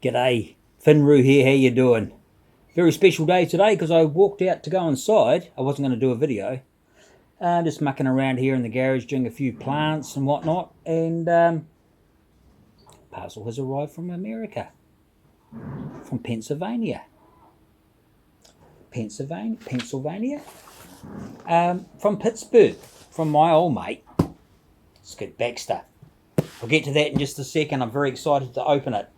G'day, Hhbw here, how you doing? Very special day today because I walked out to go inside. I wasn't going to do a video. Just mucking around here in the garage doing a few plants and whatnot, and parcel has arrived from America, from Pennsylvania, from Pittsburgh, from my old mate, Skid Baxter. I'll get to that in just a second. I'm very excited to open it.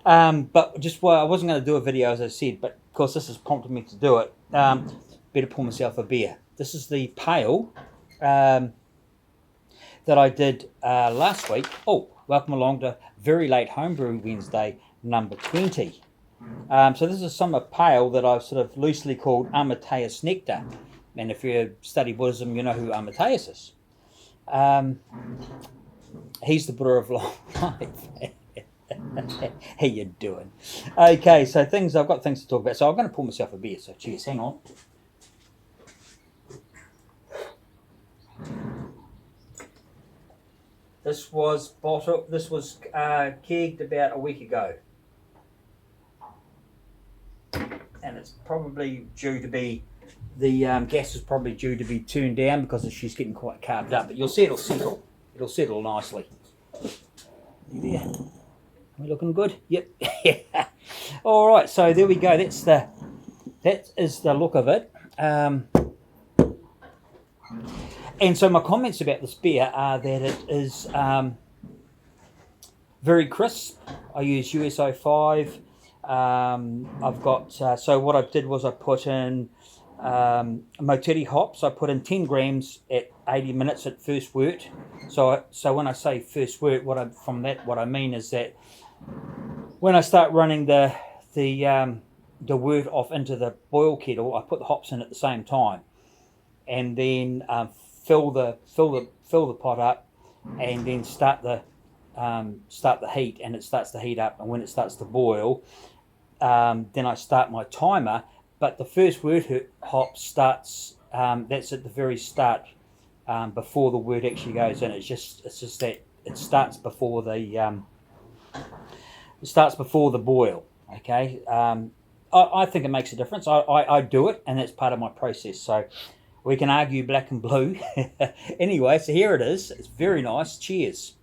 But just I wasn't going to do a video, as I said, but of course this has prompted me to do it. Better pour myself a beer. This is the pail that I did last week. Oh, welcome along to Very Late Homebrew Wednesday number 20. So this is some pale that I've sort of loosely called Amadeus Nectar. And if you study Buddhism, you know who Amadeus is. He's the Buddha of long life. How you doing? Okay, so I've got things to talk about. So I'm going to pour myself a beer. So cheers, hang on. This was kegged about a week ago, and it's probably due to be gas is probably due to be turned down because she's getting quite carved up. But you'll see it'll settle. It'll settle nicely. There. Are we looking good? Yep. All right. So there we go. That is the look of it. And so my comments about this beer are that it is very crisp. I use USO 5. I've got, so what I did was I put in Moteri hops. I put in 10 grams at 80 minutes at first wort. So when I say first wort, what I mean is that when I start running the wort off into the boil kettle, I put the hops in at the same time, and then fill the pot up, and then start the heat, and it starts to heat up, and when it starts to boil, then I start my timer. But the first wort hop starts that's at the very start, before the wort actually goes in. It's just that it starts before the boil. Okay, I think it makes a difference. I do it, and that's part of my process. So we can argue black and blue. Anyway, so here it is. It's very nice. Cheers.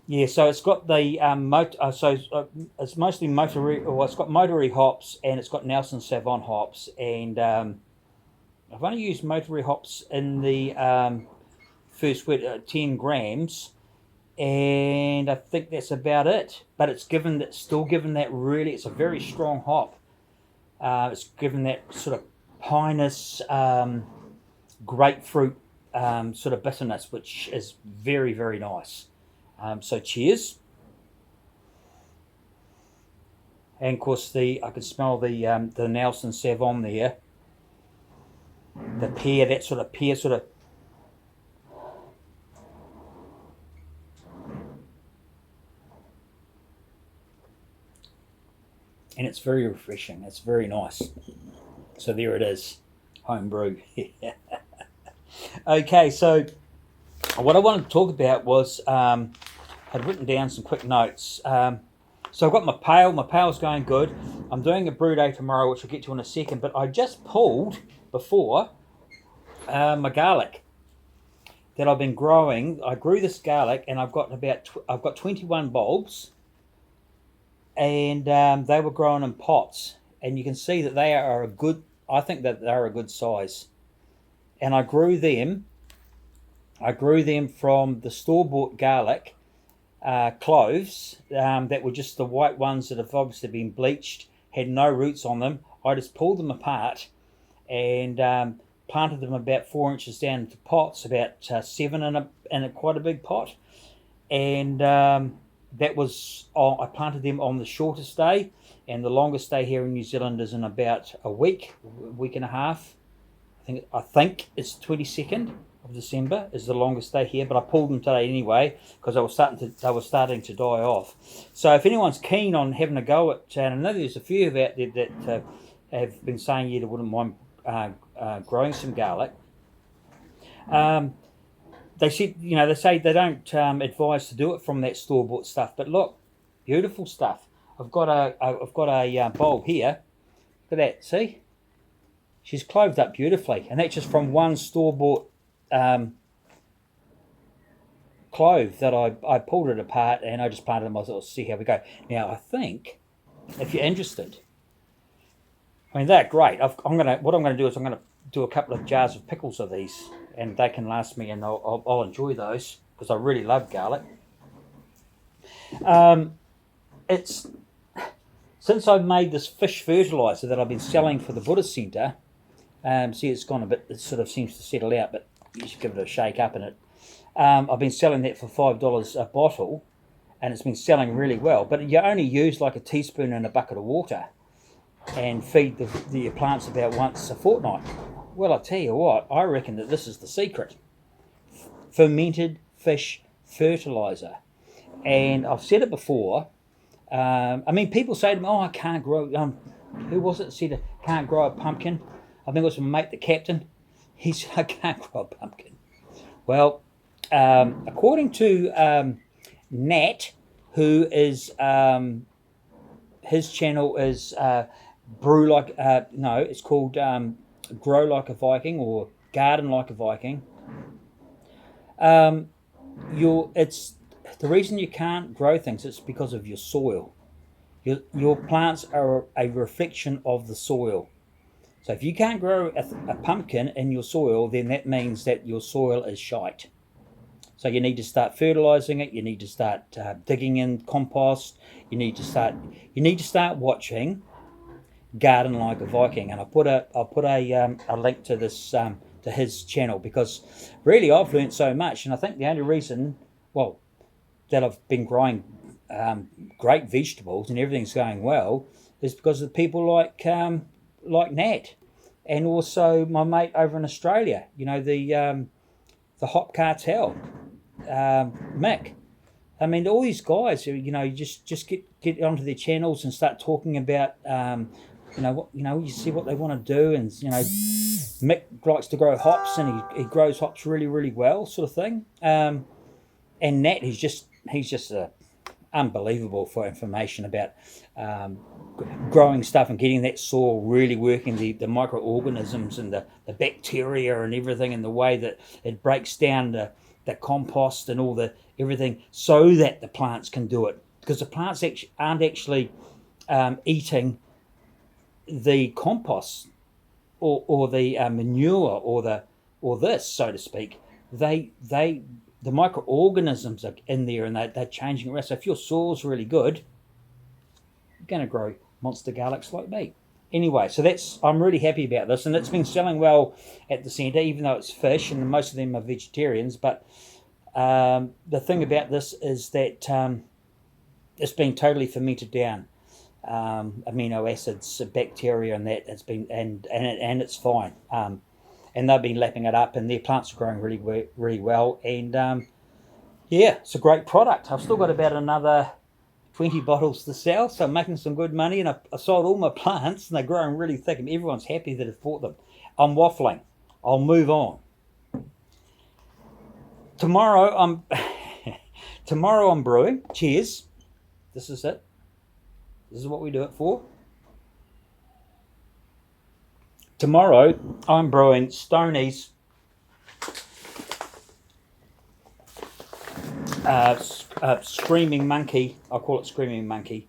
Yeah, so it's got the it's mostly Moteri. Well, it's got Moteri hops, and it's got Nelson Sauvin hops, and I've only used Moteri hops in the first wort, 10 grams, and I think that's about it. But it's still given that really. It's a very strong hop. It's given that sort of pinus, grapefruit sort of bitterness, which is very, very nice. So cheers. And of course I could smell the Nelson Sauvin there. The pear, that sort of pear sort of. And it's very refreshing. It's very nice. So there it is, homebrew. Okay, so what I wanted to talk about was, I'd written down some quick notes. So I've got my pail. My pail's going good. I'm doing a brew day tomorrow, which I'll get to in a second. But I just pulled before my garlic that I've been growing. I grew this garlic, and I've got 21 bulbs, and they were grown in pots. And you can see that they are a good. I think that they're a good size. And I grew them from the store-bought garlic cloves that were just the white ones that have obviously been bleached, had no roots on them. I just pulled them apart and planted them about 4 inches down into pots, about 7 in a quite a big pot. And that was, I planted them on the shortest day, and the longest day here in New Zealand is in about a week and a half. I think it's 22nd of December is the longest day here, but I pulled them today anyway because they were starting to die off. So if anyone's keen on having a go at, and I know there's a few out there that have been saying they wouldn't mind growing some garlic. They said, they say they don't advise to do it from that store-bought stuff, but look, Beautiful stuff. I've got a bowl here. Look at that. See, she's cloved up beautifully, and that's just from one store-bought clove that I pulled it apart and I just planted them myself to see how we go. Now I think if you're interested, I mean they're great. What I'm gonna do is I'm gonna do a couple of jars of pickles of these, and they can last me, and I'll enjoy those because I really love garlic. It's since I've made this fish fertilizer that I've been selling for the Buddhist Centre. See, it's gone a bit. It sort of seems to settle out, but you should give it a shake up in it. I've been selling that for $5 a bottle, and it's been selling really well. But you only use like a teaspoon in a bucket of water, and feed the plants about once a fortnight. Well, I tell you what, I reckon that this is the secret: fermented fish fertilizer. And I've said it before. I mean, people say to me, "Oh, I can't grow." Who was it that said I can't grow a pumpkin? I think it was my mate, the captain. He said I can't grow a pumpkin. Well, according to Nat, who is his channel is brew like no, it's called Grow Like a Viking or Garden Like a Viking. It's the reason you can't grow things. It's because of your soil. Your plants are a reflection of the soil. So if you can't grow a pumpkin in your soil, then that means that your soil is shite. So you need to start fertilizing it. You need to start digging in compost. You need to start watching Garden Like a Viking. And I'll put a link to this to his channel, because really I've learned so much. And I think the only reason, well, that I've been growing great vegetables and everything's going well is because of people like Nat, and also my mate over in Australia. You know, the Hop Cartel, Mick. I mean, all these guys, you know, just get onto their channels and start talking about, you see what they want to do, and you know, Mick likes to grow hops, and he grows hops really, really well, sort of thing. And Nat, he's just unbelievable for information about growing stuff and getting that soil really working, the microorganisms and the bacteria and everything, and the way that it breaks down the compost and all the everything, so that the plants can do it, because the plants aren't actually eating the compost or the manure or this, so to speak. The microorganisms are in there, and they're changing around. So if your soil's really good, you're going to grow monster garlics like me. Anyway, so I'm really happy about this, and it's been selling well at the centre, even though it's fish, and most of them are vegetarians. But the thing about this is that it's been totally fermented down, amino acids, bacteria, and that it's been and it's fine. And they've been lapping it up, and their plants are growing really, really well. And yeah, it's a great product. I've still got about another 20 bottles to sell, so I'm making some good money. And I sold all my plants, and they're growing really thick, and everyone's happy that I've bought them. I'm waffling. I'll move on. Tomorrow I'm brewing. Cheers. This is it. This is what we do it for. Tomorrow, I'm brewing Stoney's Screaming Monkey. I call it Screaming Monkey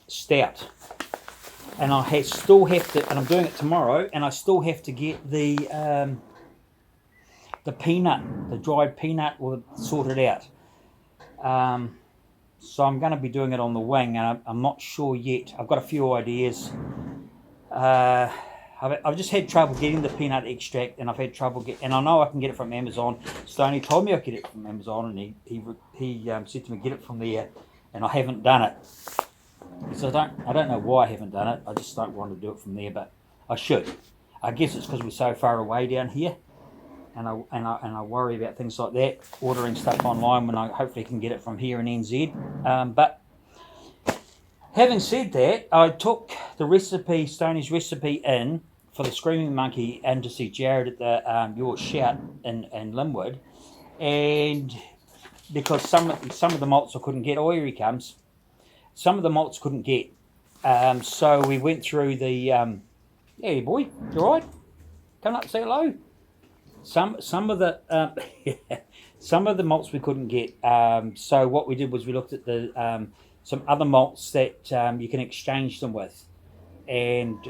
Stout, and I still have to. And I'm doing it tomorrow, and I still have to get the peanut, the dried peanut, sorted out. So I'm going to be doing it on the wing, and I'm not sure yet. I've got a few ideas. I've just had trouble getting the peanut extract, and I've had trouble and I know I can get it from Amazon. Stoney told me I could get it from Amazon, and he said to me, get it from there, and I haven't done it. So I don't know why I haven't done it. I just don't want to do it from there, but I should. I guess it's because we're so far away down here, and I worry about things like that, ordering stuff online when I hopefully can get it from here in NZ. But having said that, I took the recipe, Stoney's recipe, in for the Screaming Monkey, and to see Jared at the Your Shout in Linwood, and because some of the malts I couldn't get. Oh, here he comes. Some of the malts couldn't get. So we went through the. Hey, boy, you all right? Come up, say hello. Some of the some of the malts we couldn't get. So what we did was we looked at the some other malts that you can exchange them with, and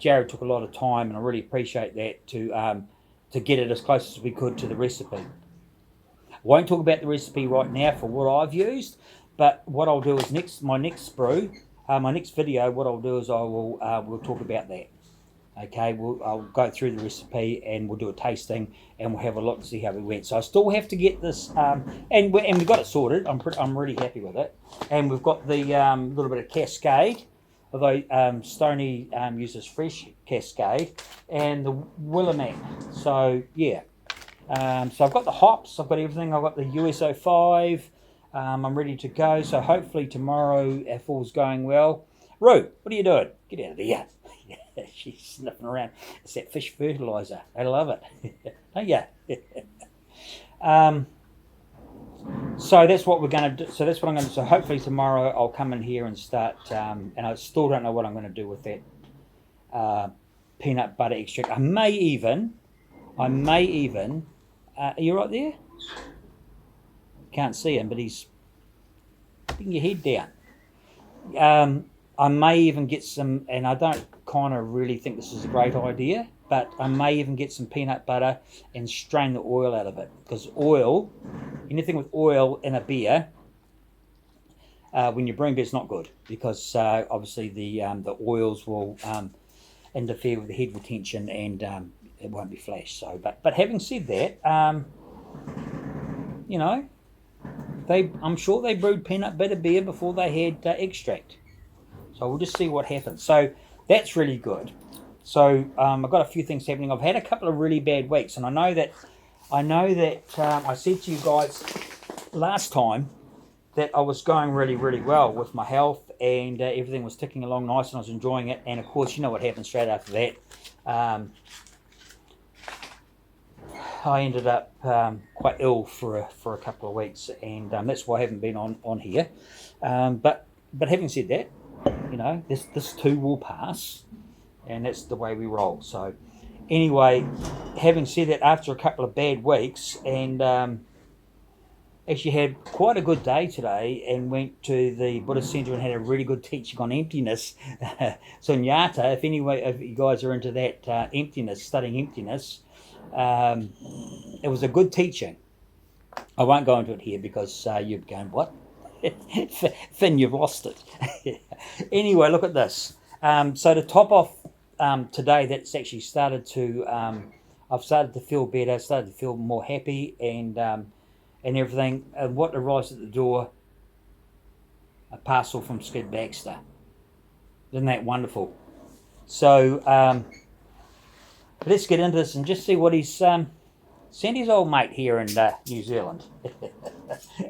Jared took a lot of time, and I really appreciate that to get it as close as we could to the recipe. I won't talk about the recipe right now for what I've used, but what I'll do is my next brew, my next video. What I'll do is we'll talk about that. Okay, I'll go through the recipe and we'll do a tasting and we'll have a look and see how we went. So I still have to get this, and we got it sorted. I'm really happy with it, and we've got the little bit of Cascade, although Stoney uses fresh Cascade, and the Willamette. So yeah, so I've got the hops, I've got everything. I've got the US-05. I'm ready to go. So hopefully tomorrow, if all's going well. Roo, what are you doing? Get out of there. She's sniffing around. It's that fish fertilizer. I love it. Don't you? So that's what we're going to do. So that's what I'm going to do. So hopefully tomorrow I'll come in here and start. And I still don't know what I'm going to do with that peanut butter extract. I may even. Are you right there? Can't see him, but he's putting your head down. I may even get some, and I don't kind of really think this is a great idea, but I may even get some peanut butter and strain the oil out of it. Because oil, anything with oil in a beer, when you're brewing beer, it's not good. Because obviously the oils will interfere with the head retention and it won't be flash. So, but having said that, you know, I'm sure they brewed peanut butter beer before they had extract. So we'll just see what happens. So that's really good. So I've got a few things happening. I've had a couple of really bad weeks, and I know that I said to you guys last time that I was going really, really well with my health, and everything was ticking along nice, and I was enjoying it. And of course, you know what happened straight after that. I ended up quite ill for a couple of weeks, and that's why I haven't been on here. But having said that, you know, this too will pass, and that's the way we roll. So anyway, having said that, after a couple of bad weeks, and actually had quite a good day today, and went to the Buddhist Centre and had a really good teaching on emptiness. So Nyata, if you guys are into that emptiness, studying emptiness, it was a good teaching. I won't go into it here because you're going, what? Finn, you've lost it. Anyway, look at this. So to top off today, that's actually started to. I've started to feel better. Started to feel more happy and everything. And what arrives at the door? A parcel from Skid Baxter. Isn't that wonderful? So let's get into this and just see what he's sent his old mate here in New Zealand.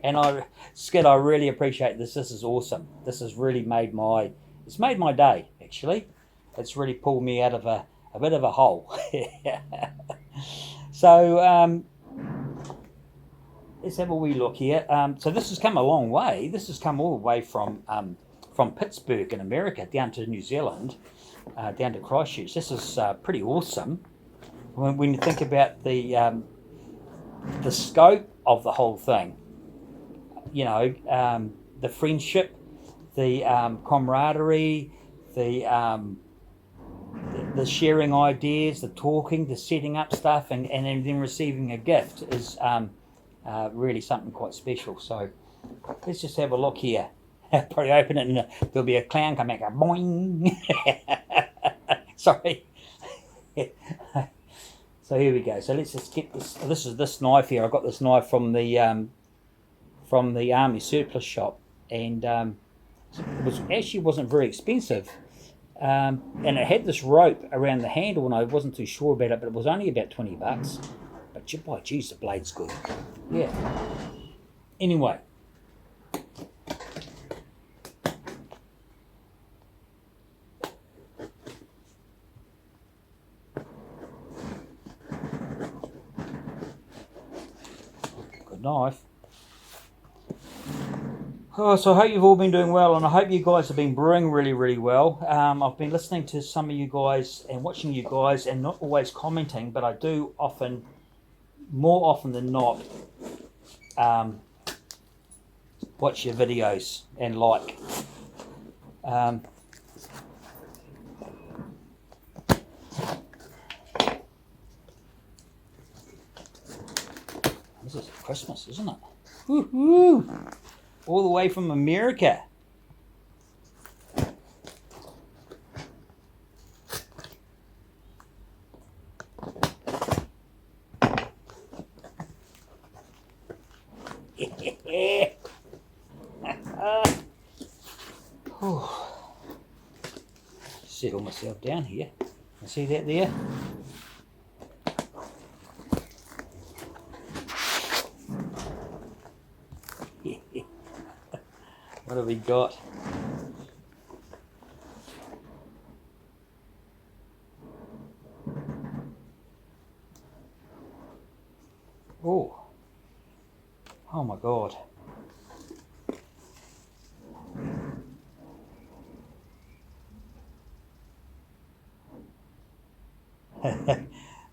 And Skid, I really appreciate this. This is awesome. This has really made my day, actually. It's really pulled me out of a bit of a hole. So let's have a wee look here. So this has come a long way. This has come all the way from Pittsburgh in America down to New Zealand, down to Christchurch. This is pretty awesome. When you think about the scope of the whole thing, you know, the friendship, the camaraderie, the sharing ideas, the talking, the setting up stuff, and then receiving a gift is really something quite special. So let's just have a look here. Probably open it and there'll be a clown come back, boing. Sorry. So here we go. So let's just get this. This is this knife here. I got this knife from the army surplus shop, and it wasn't very expensive, and it had this rope around the handle, and I wasn't too sure about it, but it was only about $20. But by geez, the blade's good. Yeah. Anyway. Knife. Oh, so I hope you've all been doing well, and I hope you guys have been brewing really, really well. I've been listening to some of you guys and watching you guys, and not always commenting, but I do often, more often than not, watch your videos and like. This is Christmas, isn't it? Woo-hoo! All the way from America. Settle myself down here. See that there? What have we got? Oh my God.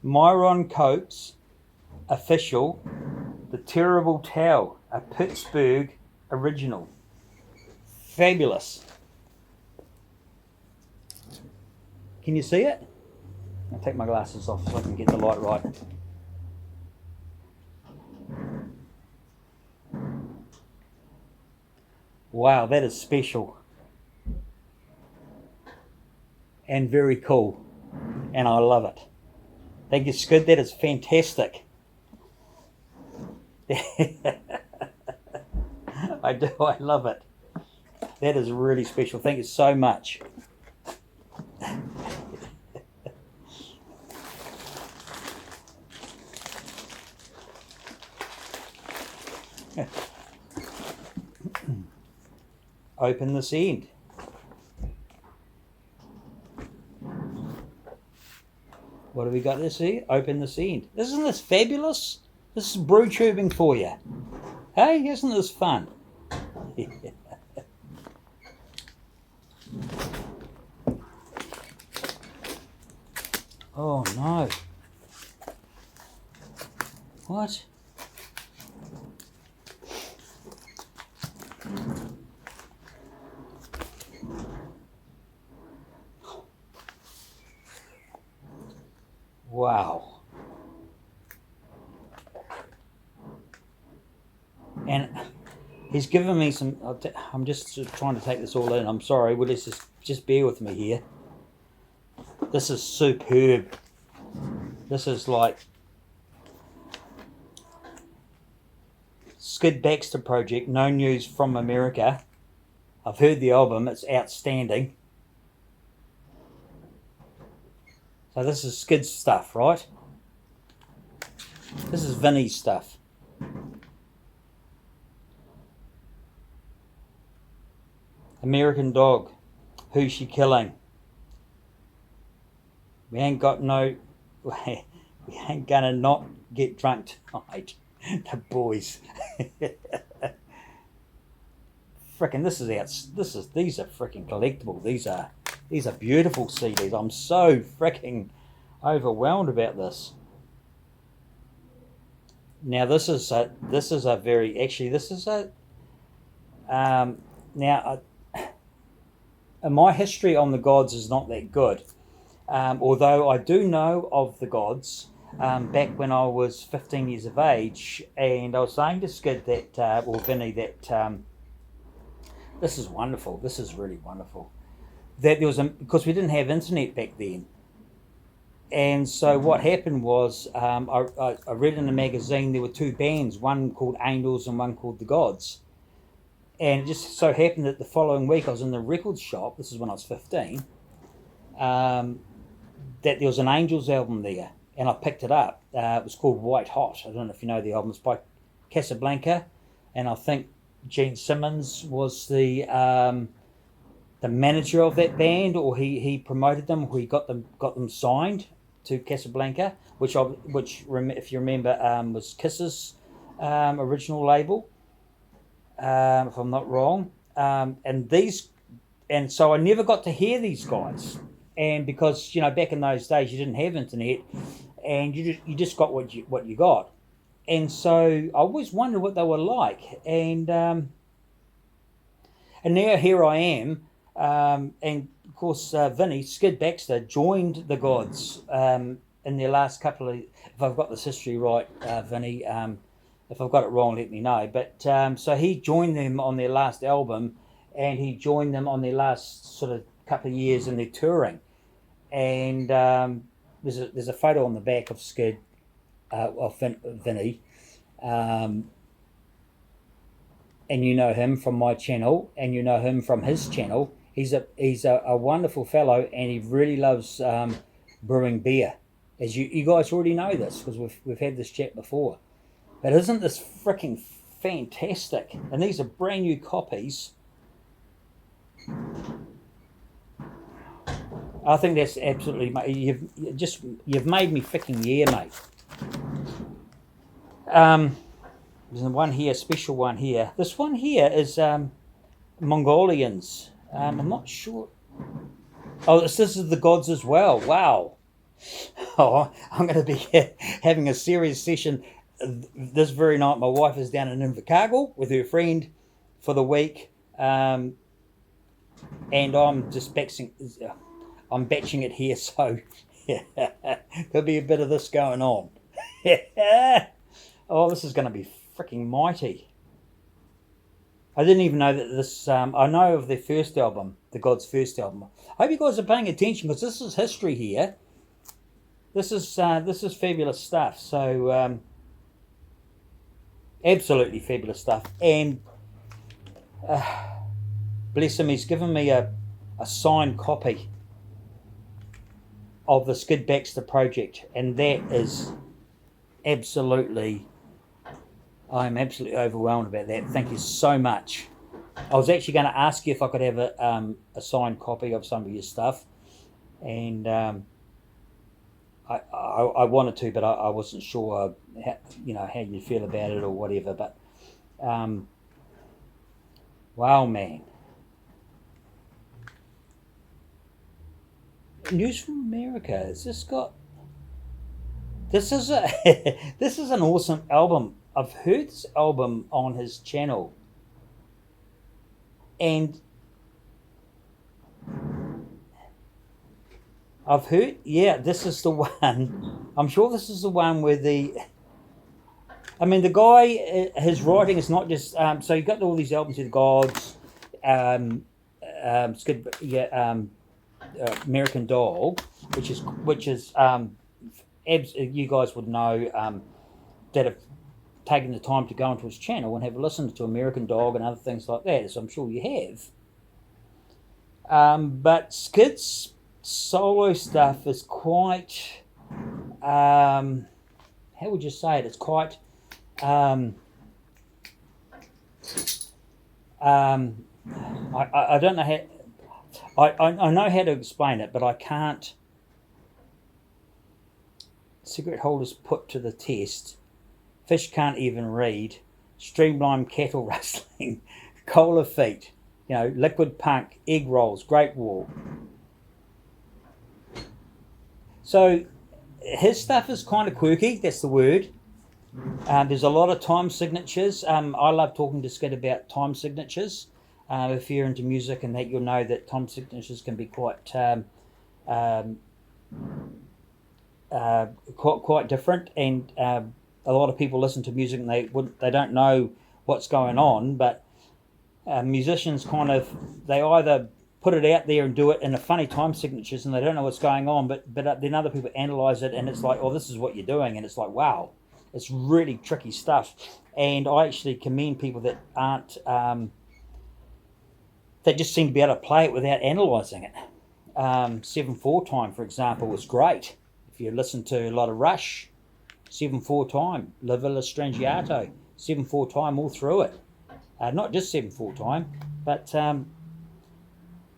Myron Coates, official, The Terrible Tale, a Pittsburgh original. Fabulous. Can you see it? I'll take my glasses off so I can get the light right. Wow, that is special. And very cool. And I love it. Thank you, Skid. That is fantastic. I do. I love it. That is really special. Thank you so much. Open this end. What have we got this here? Open this end. Isn't this fabulous? This is brew tubing for you. Hey, isn't this fun? Oh no. What? Wow. And he's given me some, I'm just trying to take this all in. I'm sorry, well, let's just bear with me here. This is superb. This is like Skid Baxter Project, No News from America. I've heard the album, it's outstanding. So this is Skid's stuff, right? This is Vinny's stuff. American Dog. Who's she killing? We ain't got no... We ain't gonna not get drunk tonight. The boys. Frickin' this is out. These are frickin' collectible. These are beautiful CDs. I'm so frickin' overwhelmed about this. Now this is a very now my history on the gods is not that good. Although I do know of the gods back when I was 15 years of age, and I was saying to Skid that, or Vinny, that this is wonderful. This is really wonderful. That there was because we didn't have internet back then, and so what happened was I read in a magazine there were two bands, one called Angels and one called the Gods, and it just so happened that the following week I was in the record shop. This is when I was 15. That there was an Angels album there, and I picked it up. It was called White Hot. I don't know if you know the album. It's by Casablanca, and I think Gene Simmons was the manager of that band, or he promoted them, or he got them signed to Casablanca, which if you remember was Kiss's original label. if I'm not wrong. And so I never got to hear these guys. And because back in those days you didn't have internet, and you just got what you got. And so I always wondered what they were like. And now here I am, and of course Vinny Skid Baxter joined the Gods in their last couple of. If I've got this history right, Vinny. If I've got it wrong, let me know. But so he joined them on their last album, and he joined them on their last sort of couple of years in their touring. And there's a photo on the back of Skid of Vinny. And you know him from my channel, and you know him from his channel. He's a wonderful fellow, and he really loves brewing beer. As you guys already know this, because we've had this chat before. But isn't this freaking fantastic? And these are brand new copies. I think that's absolutely, you've made me freaking mate. There's one here, special one here. This one here is Mongolians. I'm not sure. Oh, this is the Gods as well. Wow. Oh, I'm going to be having a serious session this very night. My wife is down in Invercargill with her friend for the week, and I'm just batching it here, so there'll be a bit of this going on. Oh, this is going to be freaking mighty. I didn't even know that this. I know of their first album, the Gods' first album. I hope you guys are paying attention, because this is history here. This is fabulous stuff. So absolutely fabulous stuff. And bless him, he's given me a signed copy of the Skid Baxter project, and that is absolutely. I'm absolutely overwhelmed about that. Thank you so much. I was actually going to ask you if I could have a signed copy of some of your stuff, and I wanted to, but I wasn't sure how you feel about it or whatever. But wow, man. News from America. Has this got? This is this is an awesome album. I've heard this album on his channel, and I've heard, this is the one. I'm sure this is the one where the guy, his writing is not just, so you got all these albums with Gods, American Doll, which is you guys would know that have taken the time to go into his channel and have listened to American Dog and other things like that, so I'm sure you have. But Skid's solo stuff is quite, how would you say it? It's quite, I don't know how, I know how to explain it, but I can't. Cigarette holders put to the test. Fish can't even read. Streamline cattle rustling. Cola feet. Liquid punk. Egg rolls. Great Wall. So his stuff is kind of quirky. That's the word. There's a lot of time signatures. I love talking to Skid about time signatures. If you're into music and that, you'll know that time signatures can be quite different, and a lot of people listen to music and they don't know what's going on, but musicians they either put it out there and do it in a funny time signatures and they don't know what's going on, but then other people analyze it and it's like, oh, this is what you're doing, and it's like, wow, it's really tricky stuff. And I actually commend people that aren't that just seem to be able to play it without analysing it. 7/4 time, for example, was great. If you listen to a lot of Rush, 7/4 time, La Villa Strangiato, 7/4 time all through it. Not just 7/4 time, but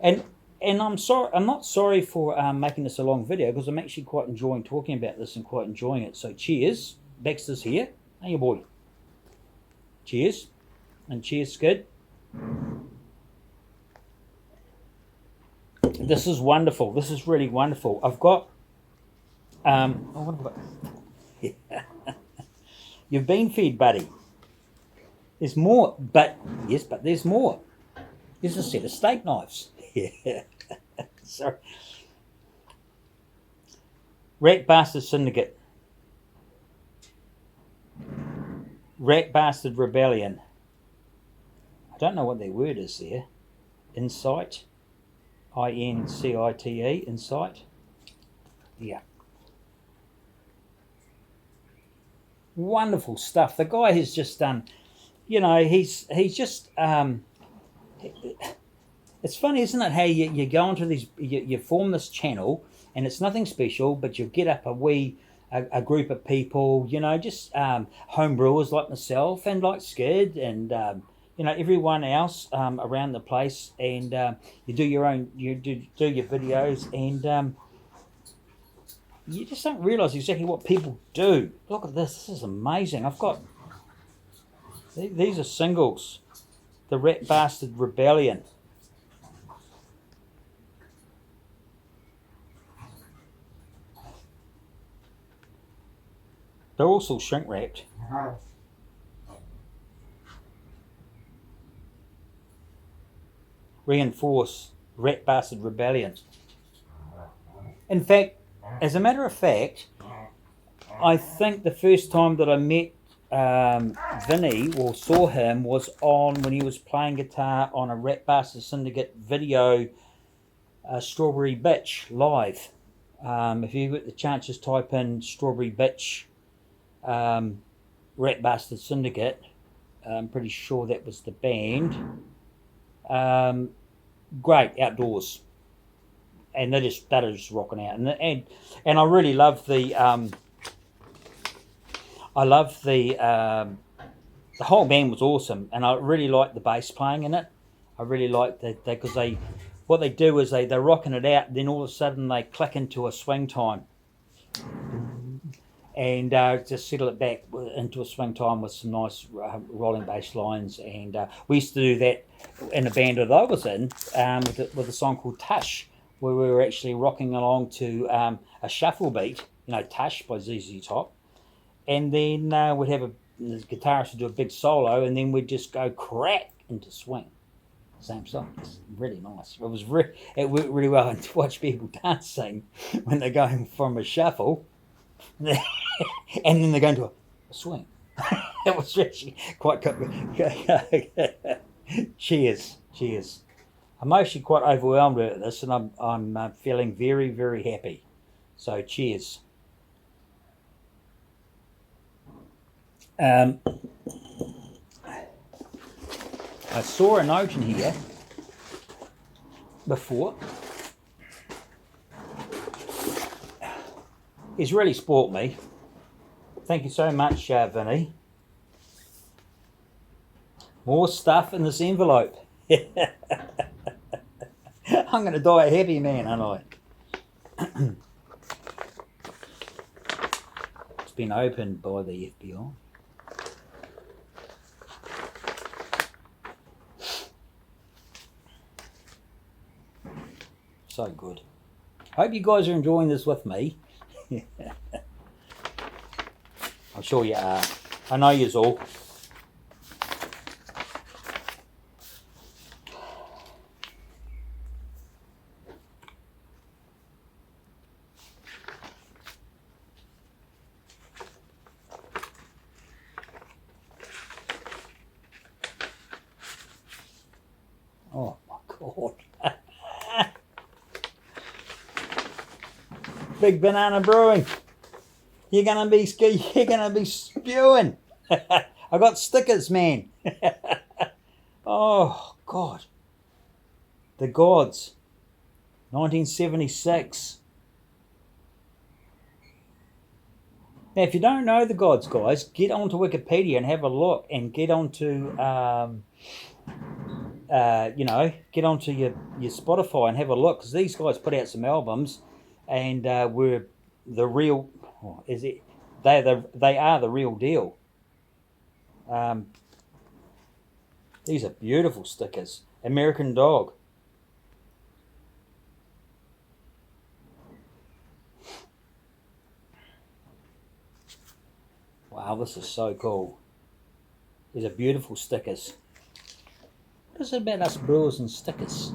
and I'm sorry, I'm not sorry for making this a long video, because I'm actually quite enjoying talking about this and quite enjoying it. So cheers, Baxter's here. Hey, your boy. Cheers. And cheers, Skid. This is wonderful. This is really wonderful. I've got what have I got? You've been fed, buddy. There's more, but yes, but there's more. There's a set of steak knives. Yeah. Sorry. Rat Bastard Syndicate. Rat Bastard Rebellion. I don't know what their word is there. Insight. INCITE. Insight. Yeah. Wonderful stuff. The guy has just done, he's just, it's funny, isn't it, how you go into these, you form this channel, and it's nothing special, but you get up a group of people, just home brewers like myself and like Skid and, everyone else around the place, and you do your videos, and you just don't realise exactly what people do. Look at this. This is amazing. I've got... These are singles. The Rat Bastard Rebellion. They're also shrink wrapped. Reinforce Rat Bastard Rebellion. In fact, as a matter of fact, I think the first time that I met Vinny or saw him was when he was playing guitar on a Rat Bastard Syndicate video, Strawberry Bitch live. If you get the chance, just type in Strawberry Bitch Rat Bastard Syndicate. I'm pretty sure that was the band. Great outdoors. And they're just rocking out, and I really love the the whole band was awesome, and I really liked the bass playing in it. I really liked that because what they do is they're rocking it out, and then all of a sudden they click into a swing time, and just settle it back into a swing time with some nice rolling bass lines. And we used to do that in a band that I was in with a song called Tush, where we were actually rocking along to a shuffle beat, Tush by ZZ Top, and then we'd have the guitarist would do a big solo, and then we'd just go crack into swing. Same song. It's really nice. It worked really well, and to watch people dancing when they're going from a shuffle, and then they're going to a swing. It was actually quite good. Cheers. I'm actually quite overwhelmed with this, and I'm feeling very, very happy. So cheers. I saw a note in here before. He's really spoilt me. Thank you so much, Vinny. More stuff in this envelope. I'm going to die a happy man, aren't I? It's been opened by the FBI. So good. Hope you guys are enjoying this with me. I'm sure you are. I know yous all. Oh my God. Big Banana Brewing. You're gonna be spewing. I got stickers, man. Oh God. The Gods. 1976. Now, if you don't know the Gods, guys, get onto Wikipedia and have a look, and get onto get onto your Spotify and have a look, because these guys put out some albums, and were the real. They are the real deal. These are beautiful stickers. American Dog. Wow, this is so cool. These are beautiful stickers. What is it about us brewers and stickers?